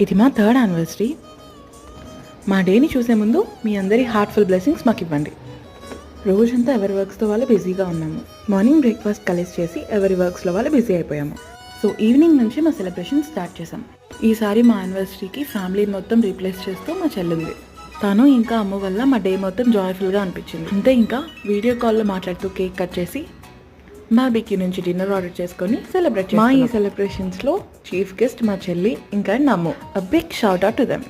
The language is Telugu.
ఇది మా 3rd యానివర్సరీ. మా డేని చూసే ముందు మీ అందరి హార్ట్ఫుల్ బ్లెస్సింగ్స్ మాకు ఇవ్వండి. రోజంతా ఎవరి వర్క్స్తో వాళ్ళు బిజీగా ఉన్నాము. మార్నింగ్ బ్రేక్ఫాస్ట్ కలిసి చేసి ఎవరి వర్క్స్లో వాళ్ళు బిజీ అయిపోయాము. సో ఈవినింగ్ నుంచి మా సెలబ్రేషన్ స్టార్ట్ చేసాం. ఈసారి మా యానివర్సరీకి ఫ్యామిలీ మొత్తం రీప్లేస్ చేస్తూ మా చెల్లింది. తను ఇంకా అమ్మ వల్ల మా డే మొత్తం జాయ్ఫుల్గా అనిపించింది. అంతే, ఇంకా వీడియో కాల్లో మాట్లాడుతూ కేక్ కట్ చేసి బార్బీక్యూ నుంచి డిన్నర్ ఆర్డర్ చేసుకొని సెలబ్రేట్ చేస్తాం. మా ఈ సెలబ్రేషన్స్లో చీఫ్ గెస్ట్ మా చెల్లి ఇంకా నమ్ము. A big shout out to them.